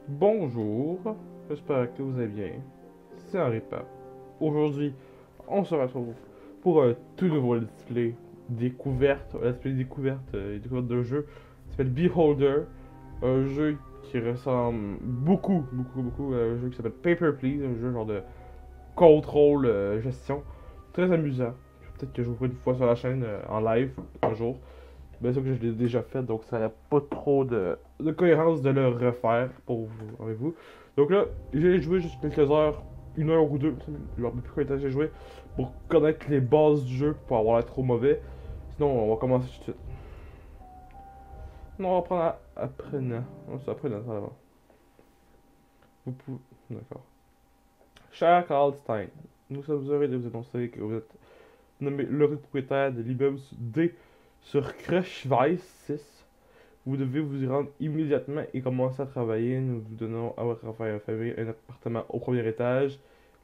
Bonjour, j'espère que vous allez bien. C'est Henri Pape. Aujourd'hui, on se retrouve pour un tout nouveau let's play découverte d'un jeu qui s'appelle Beholder. Un jeu qui ressemble beaucoup à un jeu qui s'appelle Paper Please, un jeu genre de contrôle gestion. Très amusant. Peut-être que je vous ferai une fois sur la chaîne en live un jour. Bien sûr que je l'ai déjà fait, donc ça n'a pas trop de cohérence de le refaire pour vous, avec vous. Donc là, j'ai joué juste quelques heures, une heure ou deux, je ne sais plus combien de temps j'ai joué, pour connaître les bases du jeu, pour avoir l'air trop mauvais. Sinon, on va commencer tout de suite. Non, on va prendre apprenant. Non, c'est apprenant, ça va. Vous pouvez... D'accord. Cher Carl Stein, nous sommes heureux de vous annoncer que vous êtes nommé le propriétaire de l'immeuble D sur Crushweiss 6. Vous devez vous y rendre immédiatement et commencer à travailler. Nous vous donnons à votre famille un appartement au premier étage.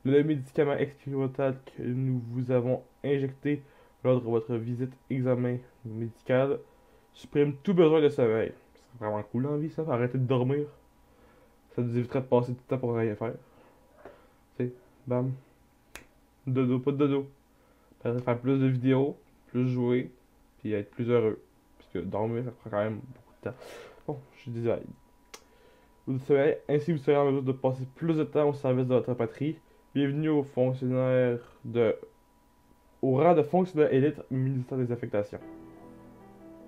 Le médicament expérimental que nous vous avons injecté lors de votre visite examen médical supprime tout besoin de sommeil. C'est vraiment cool en vie ça, arrêter de dormir. Ça nous éviterait de passer du temps pour rien faire. Tu sais, bam. Dodo, pas de dodo. Faire plus de vidéos, plus jouer, puis être plus heureux. Parce que dormir, ça prend quand même beaucoup de temps. Bon, je suis désolé. Ainsi, vous serez en mesure de passer plus de temps au service de votre patrie. Bienvenue aux fonctionnaires de... au rang de fonctionnaire élite ministère des affectations.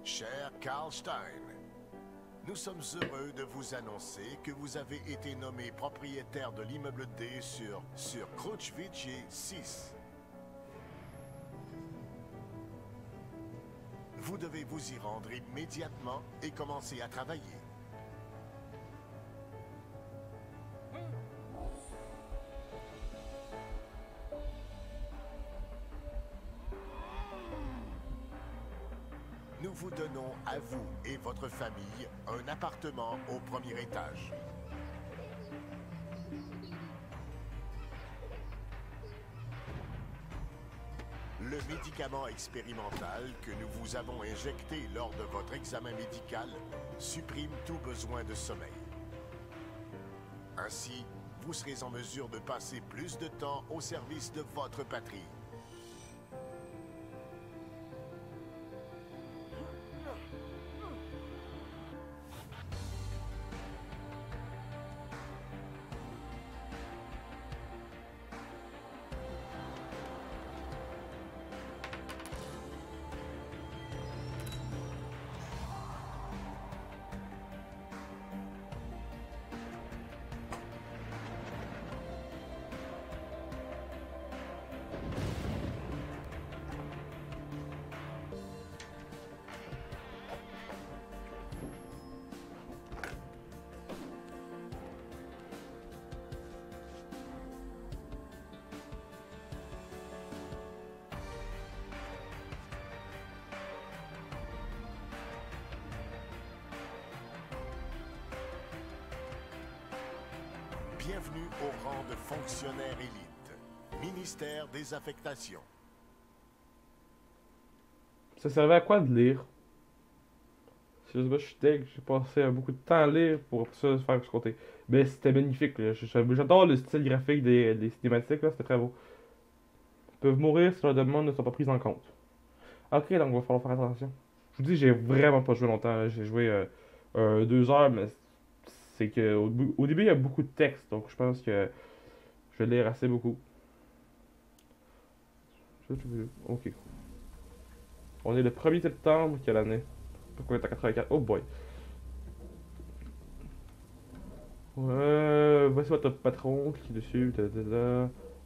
Cher Carl Stein, nous sommes heureux de vous annoncer que vous avez été nommé propriétaire de l'immeuble D sur Kruczwicz 6. Vous devez vous y rendre immédiatement et commencer à travailler. Nous vous donnons à vous et votre famille un appartement au premier étage. Le médicament expérimental que nous vous avons injecté lors de votre examen médical supprime tout besoin de sommeil. Ainsi, vous serez en mesure de passer plus de temps au service de votre patrie. Bienvenue au rang de fonctionnaire élite, ministère des affectations. Ça servait à quoi de lire? Sérieusement, je suis deg, j'ai passé beaucoup de temps à lire pour ça se faire ce côté. Mais c'était magnifique, là. J'adore le style graphique des cinématiques, là, c'était très beau. Ils peuvent mourir si leurs demandes ne sont pas prises en compte. Ok, donc il va falloir faire attention. Je vous dis, j'ai vraiment pas joué longtemps, là. J'ai joué 2 heures, mais c'est que au début il y a beaucoup de texte, donc je pense que je vais lire assez beaucoup. Ok. On est le 1er septembre, quelle année? Pourquoi on est à 84? Oh boy. Voici votre patron, cliquez dessus,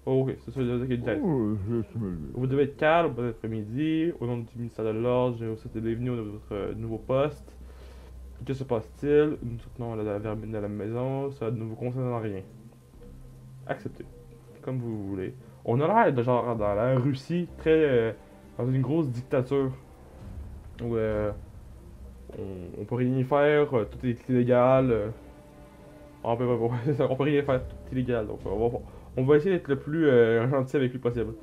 Oh, ok, c'est ça, qui est le test. Vous devez être calme, bon après-midi. Au nom du ministère de l'Ordre, je vous souhaite la bienvenue de votre nouveau poste. Que se passe-t-il? Nous soutenons la vermine de la maison, ça ne vous concerne en rien. Acceptez. Comme vous voulez. On a l'air de genre dans la Russie, très dans une grosse dictature. Où on peut rien faire, tout est illégal. On peut rien faire, tout est illégal. Donc on va essayer d'être le plus gentil avec lui possible.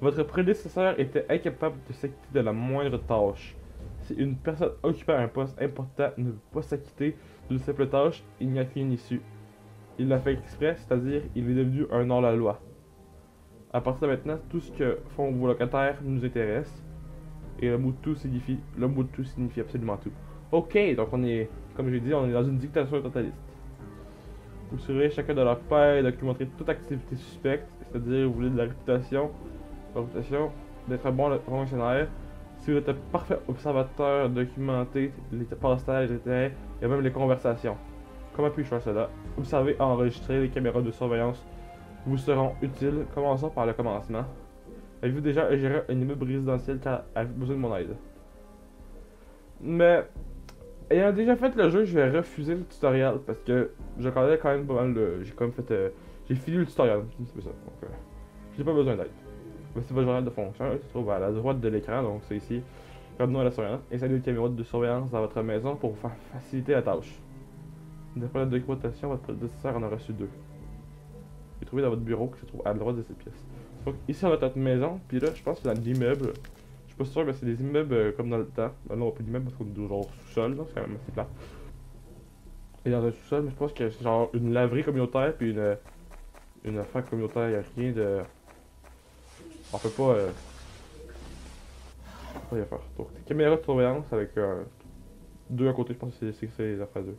Votre prédécesseur était incapable de s'acquitter de la moindre tâche. Si une personne occupant un poste important ne peut pas s'acquitter d'une simple tâche, il n'y a rien issu. il l'a fait exprès, c'est-à-dire il est devenu un hors-la-loi. À partir de maintenant, tout ce que font vos locataires nous intéresse. Et le mot tout signifie absolument tout. Ok, donc on est, comme j'ai dit, on est dans une dictature totaliste. Vous surveillez chacun de leurs pairs et documenterez toute activité suspecte, c'est-à-dire vous voulez de la réputation d'être un bon fonctionnaire. Si vous êtes un parfait observateur, documentez les passe-temps, les intérêts et même les conversations. Comment puis-je faire cela? Observez, enregistrer les caméras de surveillance vous seront utiles. Commençons par le commencement. Avez-vous déjà géré un immeuble résidentiel car avez-vous besoin de mon aide? Mais, ayant déjà fait le jeu, je vais refuser le tutoriel parce que je connais quand même pas mal le. J'ai quand même fait. J'ai fini le tutoriel, c'est ça. Donc, j'ai pas besoin d'aide. Mais c'est votre journal de fonction, il se trouve à la droite de l'écran, donc c'est ici. Revenons à la surveillance. Installez une caméra de surveillance dans votre maison pour vous faciliter la tâche. D'après la documentation, votre prédécesseur en a reçu 2. J'ai trouvé dans votre bureau qui se trouve à droite de cette pièce. Donc ici on a notre maison, puis là je pense que dans l'immeuble, je suis pas sûr, mais c'est des immeubles comme dans le temps. Là on n'a pas d'immeuble parce qu'on est genre sous-sol, c'est quand même assez plat. Et dans un sous-sol, mais je pense que c'est genre une laverie communautaire, puis une affaire communautaire, il n'y a rien de. On peut pas. Pas y faire. Donc des caméras de surveillance avec deux à côté, je pense que c'est les affaires deux.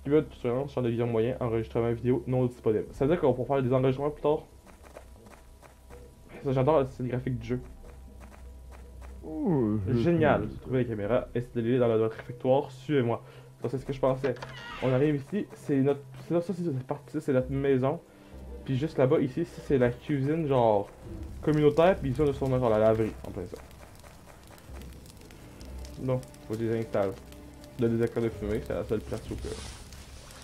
Caméra de surveillance, champ de vision moyen, enregistrement vidéo non disponible. Ça veut dire qu'on va pouvoir faire des enregistrements plus tard. Ça, j'adore le style graphique du jeu. Génial! J'ai trouvé les caméras, installez-les dans notre réfectoire, suivez-moi. Donc c'est ce que je pensais. On arrive ici, c'est notre. Ça, cette partie c'est notre maison. Puis juste là-bas, ici, c'est la cuisine, genre communautaire, puis ici on a sur genre la laverie, en plein ça. Bon, faut les installer. Le détecteur de fumée, c'est la seule place où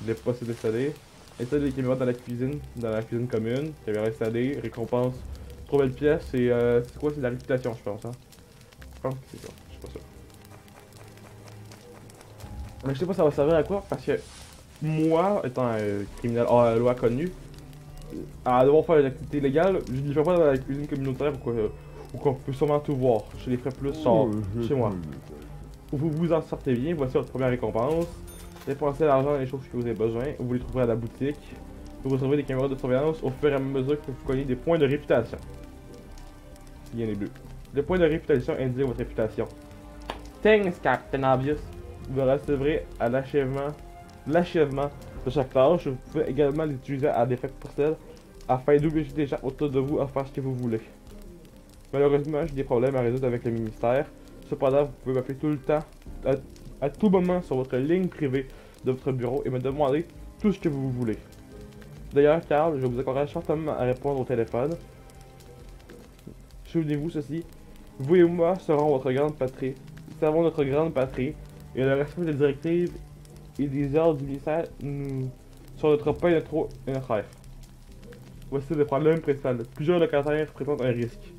il est possible d'installer. Installer les caméras dans la cuisine commune. Caméra installée, récompense, trop belle pièce, et c'est quoi? C'est la réputation, je pense, hein. Je pense que c'est ça, je suis pas sûr. Mais je sais pas ça va servir à quoi, parce que moi, étant un criminel hors la loi connu, à devoir faire des activités légales, je ne les fais pas dans la cuisine communautaire où qu'on peut sûrement tout voir. Je les ferai plus genre chez moi. Vous vous en sortez bien, voici votre première récompense. Dépensez l'argent dans les choses que vous avez besoin, vous les trouverez à la boutique. Vous recevrez des caméras de surveillance au fur et à mesure que vous gagnez des points de réputation. Il y en a deux. Les points de réputation indiquent votre réputation. Thanks, Captain Obvious. Vous recevrez à l'achèvement de chaque tâche. Vous pouvez également les utiliser à des fins personnelles afin d'obliger les gens autour de vous à faire ce que vous voulez. Malheureusement, j'ai des problèmes à résoudre avec le ministère. Cependant, vous pouvez m'appeler tout le temps, à tout moment sur votre ligne privée de votre bureau et me demander tout ce que vous voulez. D'ailleurs, Carl, je vous encourage fortement à répondre au téléphone. Souvenez-vous ceci, vous et moi serons votre grande patrie. Nous servons notre grande patrie et le respect des directives et des ordres du ministère nous sur notre pain et notre air. Voici le problème principal. Plusieurs locataires présentent un risque.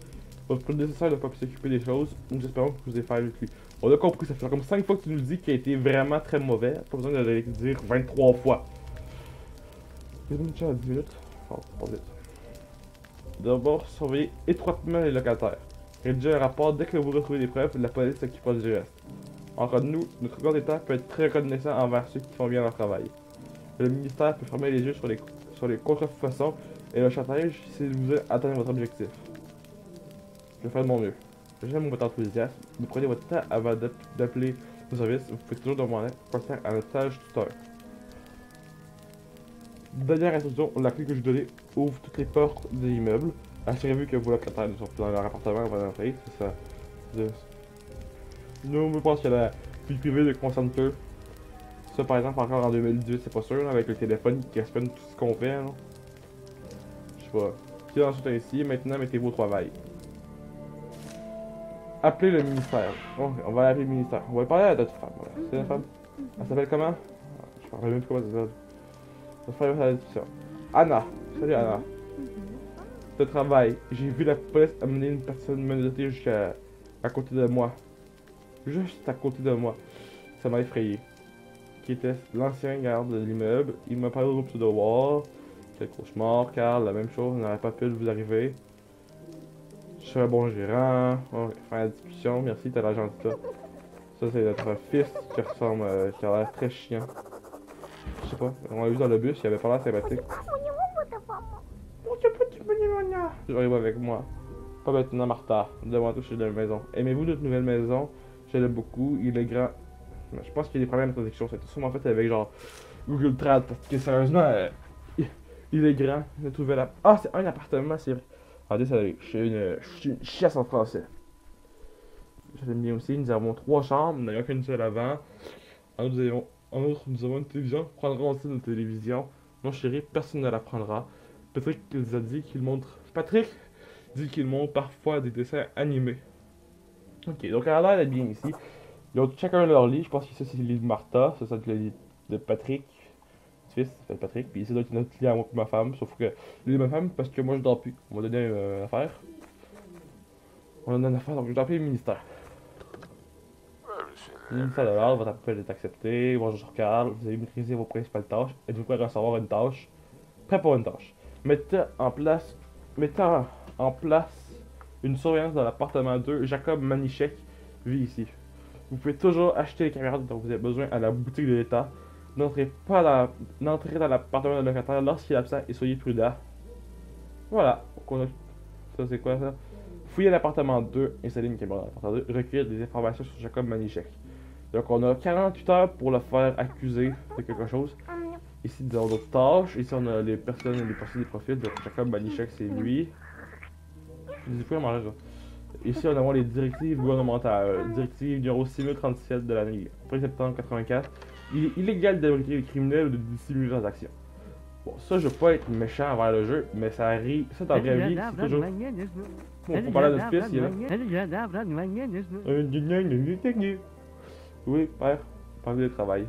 Votre prédécesseur n'a pas pu s'occuper des choses, nous espérons que vous ayez fait avec lui. On a compris, ça fait comme 5 fois que tu nous le dis qu'il a été vraiment très mauvais. Pas besoin de le dire 23 fois. J'ai une chance à 10 minutes. Oh, pas vite. D'abord, surveillez étroitement les locataires. Rédigez un rapport dès que vous retrouvez des preuves, la police s'occupera du reste. Entre nous, notre corps d'État peut être très reconnaissant envers ceux qui font bien leur travail. Le ministère peut fermer les yeux sur les contrefaçons et le chantage si vous atteignez votre objectif. Je vais faire de mon mieux. J'aime votre enthousiasme. Vous prenez votre temps avant d'appeler nos services. Vous pouvez toujours demander conseil à notre sage tuteur. Dernière instruction, la clé que je vous donnais ouvre toutes les portes de l'immeuble. Assurez-vous que vos locataires ne sont plus dans leur appartement avant d'entrer. C'est ça. Nous, je pense que la vie privée de concerne peu. Ça, par exemple, encore en 2018, c'est pas sûr, là, avec le téléphone qui espionne tout ce qu'on fait. Là. Je sais pas. Qui est ensuite ici, maintenant mettez-vous au travail. Appelez le ministère. Bon, on va appeler le ministère. On va parler à notre femme. Voilà. C'est la femme. Elle s'appelle comment? Je parle même plus comment ça s'appelle. On va faire la discussion. Anna. Salut Anna. De travail. J'ai vu la police amener une personne menottée jusqu'à côté de moi. Juste à côté de moi. Ça m'a effrayé. Qui était l'ancien garde de l'immeuble. Il m'a parlé au groupe de War. Quel cauchemar, Carl, la même chose, n'aurait pas pu vous arriver. Je suis un bon gérant. On va faire la discussion. Merci, t'as l'air gentil là. Ça, c'est notre fils qui ressemble, qui a l'air très chiant. Je sais pas, on l'a vu dans le bus, il avait pas l'air sympathique. J'arrive avec moi. Pas maintenant, Martha. Devant tout chez la maison. Aimez-vous notre nouvelle maison? Je l'aime beaucoup. Il est grand. Je pense qu'il y a des problèmes de traduction. C'était sûrement fait avec genre Google Trad. Parce que sérieusement, il est grand. Il a trouvé la. Ah, c'est un appartement, c'est vrai. Ah, désolé. Je suis une chiasse en français. Je l'aime bien aussi. Nous avons 3 chambres. Nous n'avons qu'une seule avant. En outre, nous avons une télévision. Prendrons aussi notre télévision. Non, chérie, personne ne la prendra. Patrick nous a dit qu'il montre. Patrick dit qu'il montre parfois des dessins animés. Ok, donc elle a l'air d'être bien ici. Ils ont chacun leur lit. Je pense que ça, c'est le lit de Martha. Ça, c'est le lit de Patrick. Fils, ça s'appelle Patrick. Puis ici, c'est notre lit à moi et ma femme. Sauf que le lit de ma femme, parce que moi, je dors plus. On m'a donné une affaire. On a donné une affaire, donc je dors plus au ministère. Le ministère de l'art, votre appel est accepté. Bonjour Carl, vous avez maîtrisé vos principales tâches. Êtes-vous prêt à recevoir une tâche? Prêt pour une tâche. Mettez en place une surveillance dans l'appartement 2. Jacob Manichek vit ici. Vous pouvez toujours acheter les caméras dont vous avez besoin à la boutique de l'État. N'entrez dans l'appartement de locataire lorsqu'il est absent et soyez prudent. Voilà. Donc ça, c'est quoi ça? Fouiller l'appartement 2, installer une caméra dans l'appartement 2, recueillir des informations sur Jacob Manichek. Donc on a 48 heures pour le faire accuser de quelque chose. Ici, nous avons d'autres tâches. Ici, on a les personnes des profils. Donc Jacob Manichek, c'est lui. Je dis manger ça. Ici, on a les directives gouvernementales. Directive numéro 6037 de l'année 1er septembre 84. Il est illégal d'abriter les criminels ou de dissimuler leurs actions. Bon, ça, je veux pas être méchant envers le jeu, mais ça arrive. Ça, dans la vraie vie, c'est toujours. Bon, faut parler à notre fils, il est là. Oui, père, parlez de travail.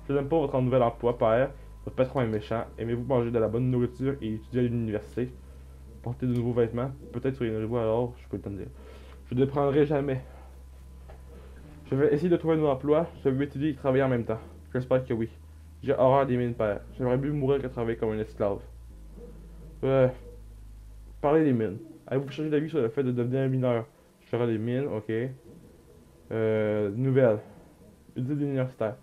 Je n'aime pas votre nouvel emploi, père. Votre patron est méchant. Aimez-vous manger de la bonne nourriture et étudier à l'université? Porter de nouveaux vêtements? Peut-être soyez-vous alors, je peux te le dire. Je ne le prendrai jamais. Je vais essayer de trouver un nouveau emploi. Je vais étudier et travailler en même temps. J'espère que oui. J'ai horreur des mines, père. J'aimerais mieux mourir que travailler comme un esclave. Parlez des mines. Avez-vous changé d'avis sur le fait de devenir un mineur? Je ferai des mines, ok. Nouvelle. Études universitaires.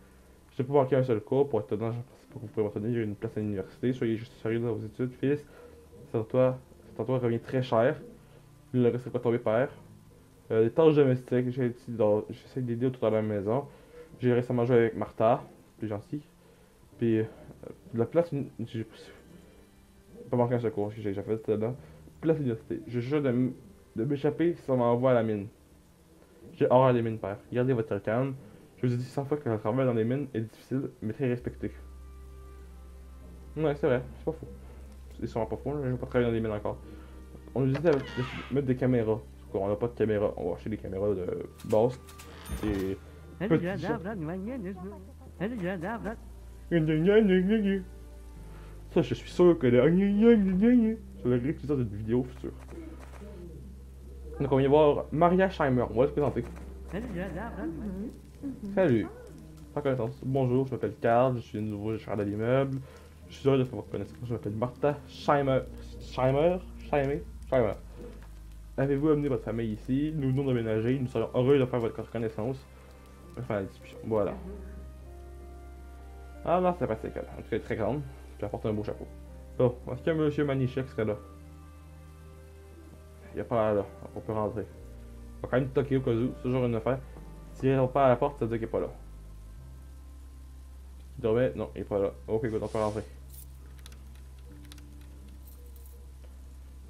Je n'ai pas manqué un seul cours pour être dedans, je pense pas que vous pouvez m'obtenir une place à l'université. Soyez juste sérieux dans vos études, fils. Cet emploi revient très cher. Il ne laisserait pas tomber, père. Les tâches domestiques, j'essaie d'aider autour de la maison. J'ai récemment joué avec Martha, plus gentil. Puis, la place, j'ai pas manqué un seul cours, j'ai déjà fait là. Place à l'université. Je jure de m'échapper si on m'envoie à la mine. J'ai horreur des mines, père. Gardez votre calme. Je vous ai dit 100 fois que le travail dans les mines est difficile, mais très respecté. Ouais, c'est vrai, c'est pas faux. C'est sûrement pas faux, je vais pas travailler dans les mines encore. On nous dit de mettre des caméras. On n'a pas de caméra, on va acheter des caméras de base. Et. Ça, je suis sûr que c'est le grec qui sort d'une vidéo future. Donc, on vient voir Maria Scheimer. On va se présenter. Salut. Sans connaissance. Bonjour, je m'appelle Carl, je suis nouveau gestionnaire de l'immeuble. Je suis heureux de faire votre connaissance. Je m'appelle Martha Scheimer. Scheimer. Avez-vous amené votre famille ici? Nous venons d'aménager. Nous serions heureux de faire votre connaissance. On va faire la discussion. Voilà. Ah non, c'est sympathique. En tout cas, elle est très grande. Puis elle porte un beau chapeau. Bon, est-ce que monsieur Manichek serait là? Il n'y a pas là. On peut rentrer. On va quand même toquer au cas où. C'est toujours une affaire. S'il répond pas à la porte, ça veut dire qu'il est pas là. Il dormait? Non, il est pas là. Ok, good, on peut rentrer.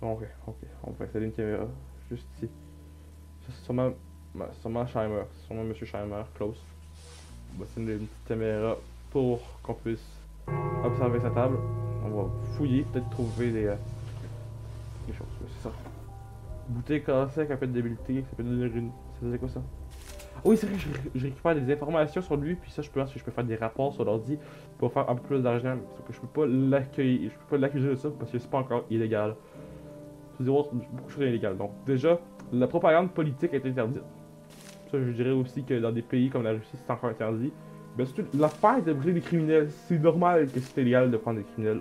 Ok. On va installer une caméra. Juste ici. Ça, c'est sûrement Scheimer. C'est sûrement monsieur Scheimer. Close. On va installer une petite caméra pour qu'on puisse observer sa table. On va fouiller, peut-être trouver des choses. C'est ça. Bouteille cassée avec un peu de débilité. Ça peut donner une. C'est quoi ça? Oui, c'est vrai, je récupère des informations sur lui, puis ça, je pense que je peux faire des rapports sur l'ordi pour faire un peu plus d'argent. Sauf que je peux pas l'accueillir, je peux pas l'accuser de ça parce que c'est pas encore illégal. C'est beaucoup de choses illégales. Donc, déjà, la propagande politique est interdite. Ça, je dirais aussi que dans des pays comme la Russie, c'est encore interdit. Mais surtout, l'affaire de briser des criminels, c'est normal que c'est illégal de prendre des criminels.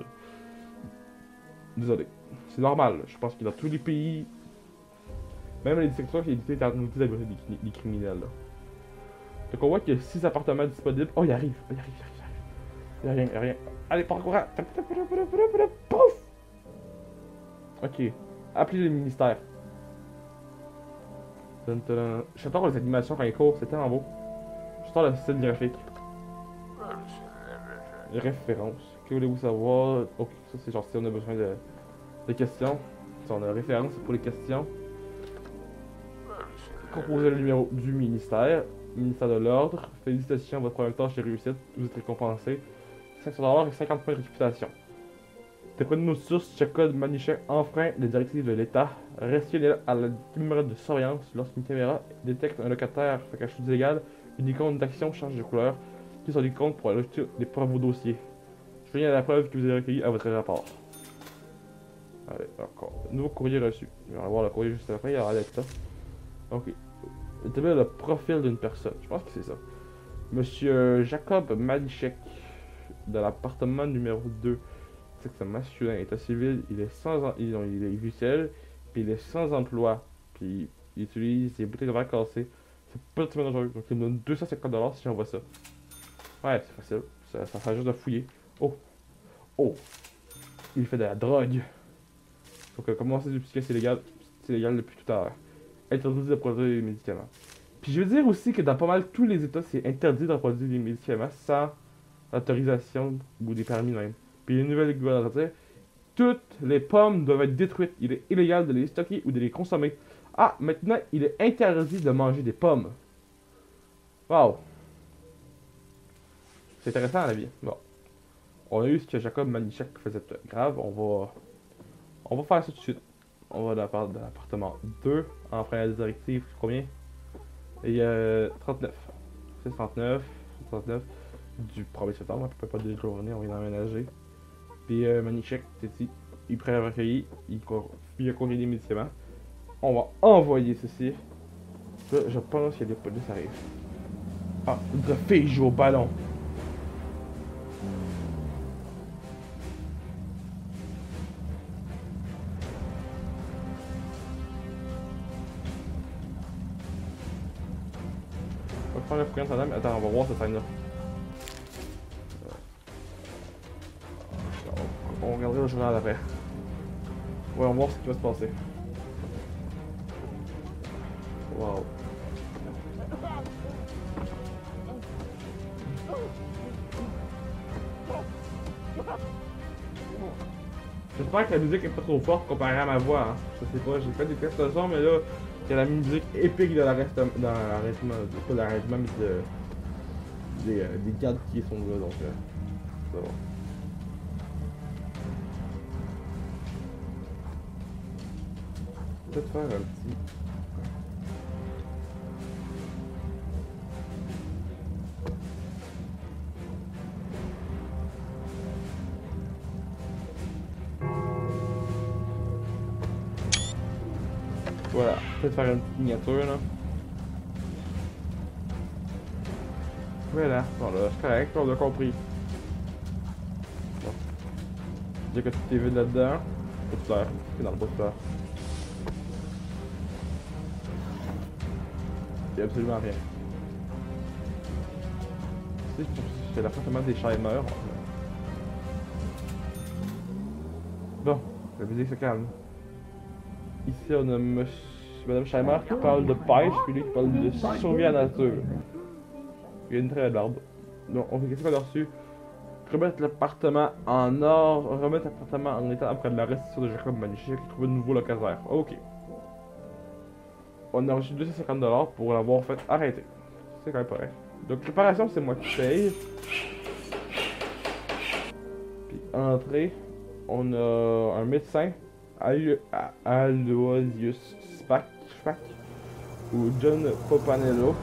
Désolé. C'est normal. Je pense que dans tous les pays, même les dictatures, il y a des briser des criminels. Là. Donc on voit qu'il y a 6 appartements disponibles. Oh, il arrive. Y'a rien, y'a rien. Allez, par courant. Pouf! Ok. Appelez le ministère. J'adore les animations quand ils courent, c'est tellement beau. J'adore le style graphique. Les références. Que voulez-vous savoir? Ok, ça c'est genre si on a besoin de questions. Si on a référence pour les questions. Composez le numéro du ministère. Ministère de l'Ordre. Félicitations, votre première tâche est réussite. Vous êtes récompensé. 500$ et 50 points de réputation. D'après nos sources, Jacob Manichek enfreint les directives de l'État. Restez fidèle à la caméra de surveillance. Lorsqu'une caméra détecte un locataire fait quelque chose d'illégal, une icône d'action change de couleur. Cliquez sur l'icône pour ajouter des preuves au dossier. Je viens à la preuve que vous avez recueillie à votre rapport. Allez, encore. Nouveau courrier reçu. On va voir le courrier juste après, il y aura ça. Ok. Établir le profil d'une personne. Je pense que c'est ça. Monsieur Jacob Manichek, de l'appartement numéro 2. C'est masculin, état civil, il est il est visuel, puis il est sans emploi, puis il utilise des bouteilles de verre cassées. C'est pas le type dangereux, donc il me donne 250$ si j'envoie ça. Ouais, c'est facile, ça fait juste de fouiller. Oh, oh, il fait de la drogue. Donc comment c'est du psychiatre, c'est légal depuis tout à l'heure. Interdit de produire des médicaments. Puis je veux dire aussi que dans pas mal tous les états, c'est interdit de produire des médicaments sans autorisation ou des permis même. Puis les nouvelles gouvernementales, toutes les pommes doivent être détruites. Il est illégal de les stocker ou de les consommer. Ah, maintenant, il est interdit de manger des pommes. Wow. C'est intéressant à la vie. Bon. On a eu ce que Jacob Manichek faisait grave. On va faire ça tout de suite. On va de la part de l'appartement 2. Enfin, la directive, combien? Et 39. C'est 39. 39. Du 1er septembre, à peu près pas de journée, on vient d'emménager. Puis Manichek, c'est ici, il est prêt à recueillir, il a courrier des médicaments. On va envoyer ceci. Là, je pense que les polices arrivent. Ah, une fille joue au ballon. On va prendre le fouillant de attends, on va voir cette scène-là. On regardera le journal après. Ouais, on va voir ce qui va se passer. Wow. J'espère que la musique est pas trop forte comparée à ma voix. Hein. Je sais pas, j'ai fait des tests de son, mais là, il y a la musique épique de l'arrêtement, pas l'arrêtement, mais des gardes qui sont là, donc c'est bon. Peut-être faire un petit. Voilà, peut-être faire une petite miniature là. Voilà, bon là, c'est correct, on a compris. Bon. Dire que tout est vide là-dedans. Poster, c'est dans le poster. Il y a absolument rien. Tu sais, c'est l'appartement des Scheimer. Bon, la musique se calme. Ici, on a Madame Scheimer qui parle de pêche, puis lui qui parle de survie à la nature. Il y a une très belle barbe. Donc, on fait qu'est-ce qu'on a reçu? Remettre l'appartement en or, remettre l'appartement en état après la restitution de Jacob Manichek qui trouve un nouveau locataire. Ok. On a reçu 250$ pour l'avoir fait arrêter. C'est quand même pareil. Donc, réparation, c'est moi qui paye. Puis, entrée, on a un médecin. Aloysius Spack ou John Popanello.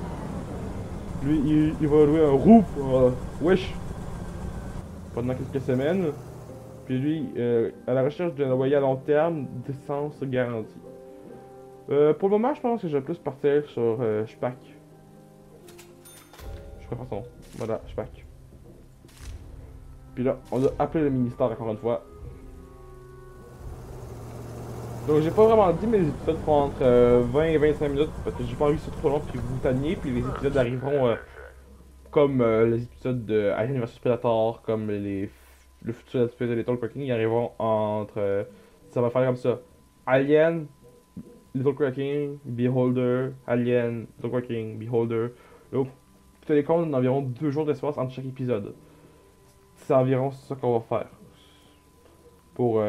Lui, il va louer un roux pour Wish pendant quelques semaines. Puis lui, à la recherche d'un loyer à long terme, d'essence garantie. Pour le moment, je pense que je vais plus partir sur Spack. Je préfère son nom. Voilà, Spack. Puis là, on a appelé le ministère encore une fois. Donc j'ai pas vraiment dit, mais les épisodes font entre 20 et 25 minutes parce que j'ai pas envie que ce soit trop long puis vous tanniez, puis les épisodes arriveront comme les épisodes de Alien vs Predator, comme le futur épisode de Little Cracking, ils arriveront entre. Ça va faire comme ça: Alien, Little Cracking, Beholder, Alien, Little Cracking, Beholder. Donc, tu as les comptes d'environ 2 jours d'espace entre chaque épisode. C'est environ ça qu'on va faire. Pour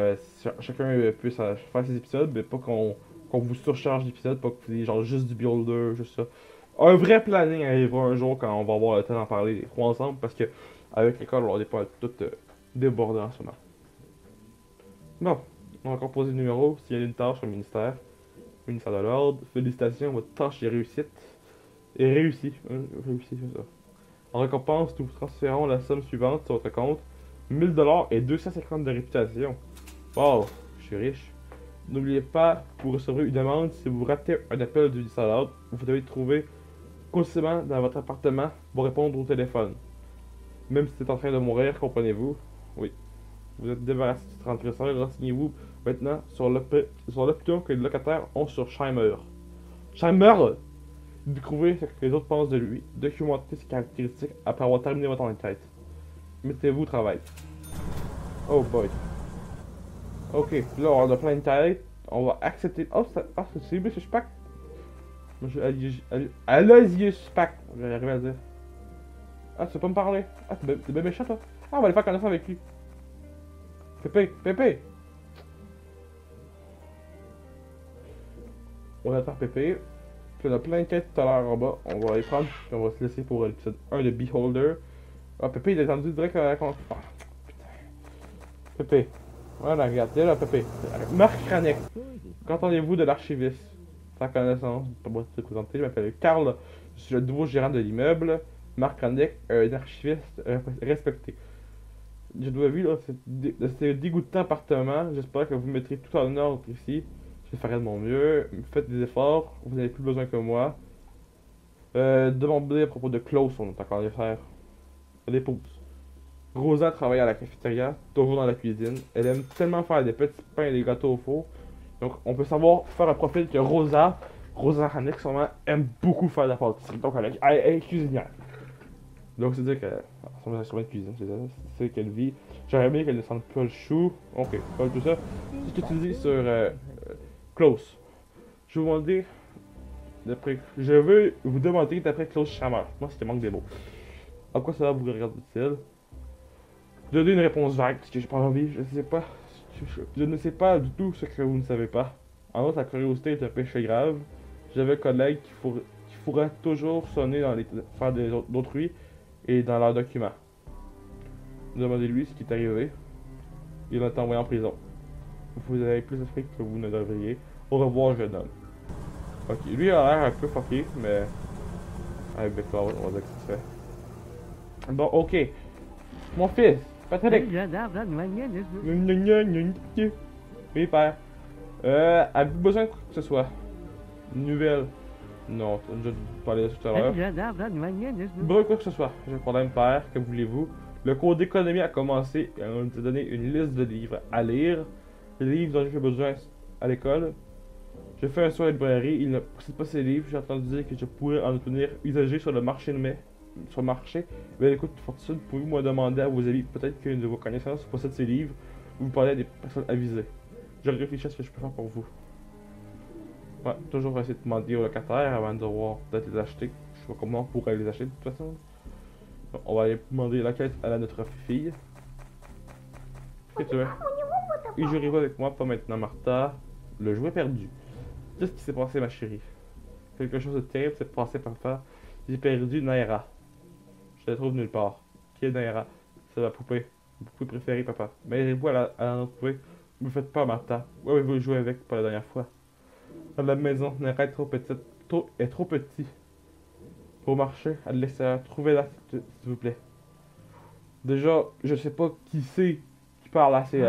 chacun puisse faire ses épisodes, mais pas qu'on vous surcharge d'épisodes, pas que vous ayez genre juste du Beholder, juste ça. Un vrai planning arrivera un jour quand on va avoir le temps d'en parler les trois ensemble, parce que avec l'école, on n'est pas tout débordés en ce moment. Bon, on va encore poser le numéro s'il y a une tâche au ministère de l'Ordre. Félicitations, votre tâche est réussite. Et réussie, hein, réussie, c'est ça. En récompense, nous vous transférons la somme suivante sur votre compte: 1000$ et 250 de réputation. Wow, je suis riche. N'oubliez pas, vous recevrez une demande si vous ratez un appel du ministère de l'Ordre. Vous devez trouver constamment dans votre appartement pour répondre au téléphone. Même si c'est en train de mourir, comprenez-vous? Oui. Vous êtes débarrassé du transgresseur, renseignez-vous maintenant sur l'opinion que les locataires ont sur Scheimer. Scheimer! Découvrez ce que les autres pensent de lui, documentez ses caractéristiques après avoir terminé votre enquête. Mettez-vous au travail. Oh boy. Ok, là on a plein de têtes, on va accepter. Oh, c'est Monsieur Spack? Monsieur Spack, j'arrive à le dire. Ah, tu veux pas me parler? Ah, t'es bien méchant toi? Ah, on va aller faire connaissance avec lui. Pépé! On va faire Pépé. Puis on a plein de quêtes tout à l'heure en bas. On va les prendre, puis on va se laisser pour l'épisode 1 de Beholder. Ah, Pépé, il est attendu direct à la con. Ah, putain. Pépé. Voilà, regarde, là, Pépé. Marc Kranek. Qu'entendez-vous de l'archiviste? Sa connaissance, pas moi de te présenter, je m'appelle Karl. Je suis le nouveau gérant de l'immeuble. Marc Kranek, un archiviste respecté. Je dois vivre de ce dégoûtant appartement. J'espère que vous mettrez tout en ordre ici. Je ferai de mon mieux. Faites des efforts. Vous n'avez plus besoin que moi. Demandez à propos de Klaus, on est encore les frères. L'épouse. Rosa travaille à la cafétéria, toujours dans la cuisine. Elle aime tellement faire des petits pains et des gâteaux au four. Donc, on peut savoir faire un profil que Rosa Hanek, sûrement, aime beaucoup faire de la pâtisserie. Donc, elle est cuisinière. Donc, c'est-à-dire qu'elle son instrument de cuisine, c'est qu'elle vit. J'aurais aimé qu'elle descende pas le chou. Ok, pas tout ça. C'est ce que tu dis sur Klaus. Je vais vous demander je veux vous demander d'après Klaus Schramer. Moi, c'était manque des mots. À quoi cela vous regarde-t-il? Donnez une réponse vague, parce que j'ai pas envie, je ne sais pas. Je ne sais pas du tout ce que vous ne savez pas. En outre, la curiosité est un péché grave. J'avais un collègue qui pourrait toujours sonner dans les affaires d'autrui et dans leurs documents. Demandez-lui ce qui est arrivé. Il a été envoyé en prison. Vous avez plus d'esprit que vous ne devriez. Au revoir, jeune homme. Ok, lui a l'air un peu fucké, mais... avec Backcloud, on va dire que c'est fait. Bon, ok. Mon fils, Patrick. Oui, père. Avez-vous besoin de quoi que ce soit? Une nouvelle? Non, tu as déjà parlé de ça tout à l'heure. Besoin de quoi que ce soit. J'ai un problème, père. Que voulez-vous? Le cours d'économie a commencé et on nous a donné une liste de livres à lire. Les livres dont j'ai besoin à l'école. J'ai fait un soin à la librairie, il ne possède pas ces livres. J'ai entendu dire que je pourrais en obtenir usagés sur le marché mais écoute, fortune, pouvez-vous me demander à vos amis, peut-être qu'une de vos connaissances possède ces livres, ou vous parlez à des personnes avisées. Je réfléchis à ce que je peux faire pour vous. Ouais, toujours essayer de demander aux locataires avant de devoir peut-être les acheter. Je sais pas comment on pourrait les acheter de toute façon. Bon, on va aller demander la quête à notre fille. Qu'est-ce que tu veux? Et je pas avec moi, pas maintenant, Martha. Le jouet perdu. Qu'est-ce qui s'est passé, ma chérie? Quelque chose de terrible s'est passé, papa. J'ai perdu Naira. Je la trouve nulle part. Qui est Naira? C'est ma poupée. Ma poupée préférée, papa. Mais aidez-vous à la retrouver. Ne me faites pas, Martha. Où avez-vous joué avec pour la dernière fois? Dans la maison. Naira est trop petite. Est trop petit pour marcher à l'extérieur. Trouvez-la, s'il vous plaît. Déjà, je sais pas qui c'est qui parle à ses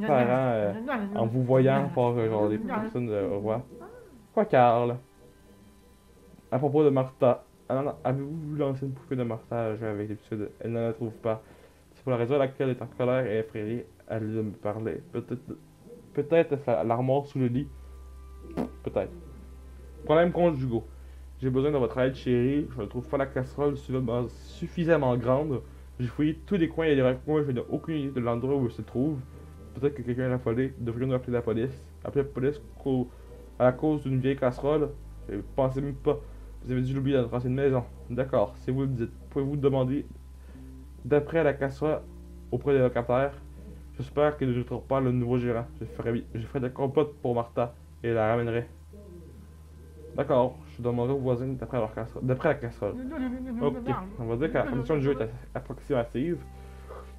parents en vous voyant par genre des personnes de roi. Quoi, Karl? À propos de Martha. Avez-vous vu l'ancienne poupée de Martha jouer avec l'habitude? Elle ne la trouve pas. C'est pour la raison à laquelle elle est en colère et effrayée. Elle de me parler. Peut-être l'armoire sous le lit. Peut-être. Problèmes conjugaux. J'ai besoin de votre aide, chérie. Je ne trouve pas la casserole suffisamment grande. J'ai fouillé tous les coins et les recoins, je n'ai aucune idée de l'endroit où elle se trouve. Peut-être que quelqu'un l'a volé. Devrions-nous appeler la police? Appeler la police à la cause d'une vieille casserole? Pensez même pas. Vous avez dû l'oublier dans notre ancienne maison. D'accord, si vous le dites. Pouvez-vous demander d'après la casserole auprès des locataires? J'espère qu'il ne trouve pas le nouveau gérant. Je ferai des compotes pour Martha et la ramènerai. D'accord, je demanderai aux voisins d'après la casserole. Ok, on va dire que la condition du jeu est approximative.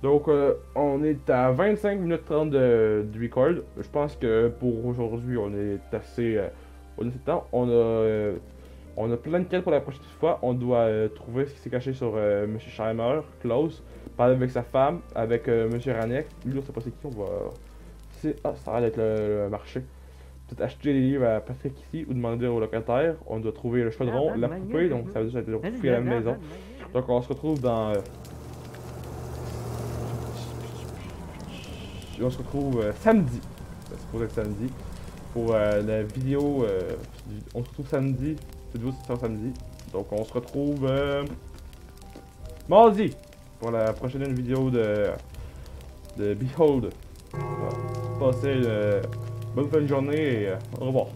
Donc, on est à 25 minutes 30 du record. Je pense que pour aujourd'hui, on est assez. On a assez de temps. On a plein de quêtes pour la prochaine fois. On doit trouver ce qui s'est caché sur M. Scheimer, Klaus, parler avec sa femme, avec M. Ranek. Lui, on sait pas c'est qui, on va. Ah, ça a l'air d'être le marché. Peut-être acheter les livres à Patrick ici ou demander au locataire. On doit trouver le chaudron, la poupée, donc ça veut dire que ça a été coupé à la maison. Donc on se retrouve dans. On se retrouve samedi. C'est supposé être samedi. Pour la vidéo. On se retrouve samedi. Cette vidéo c'est samedi. Donc on se retrouve mardi pour la prochaine vidéo de Behold. Passez une bonne fin de journée et au revoir.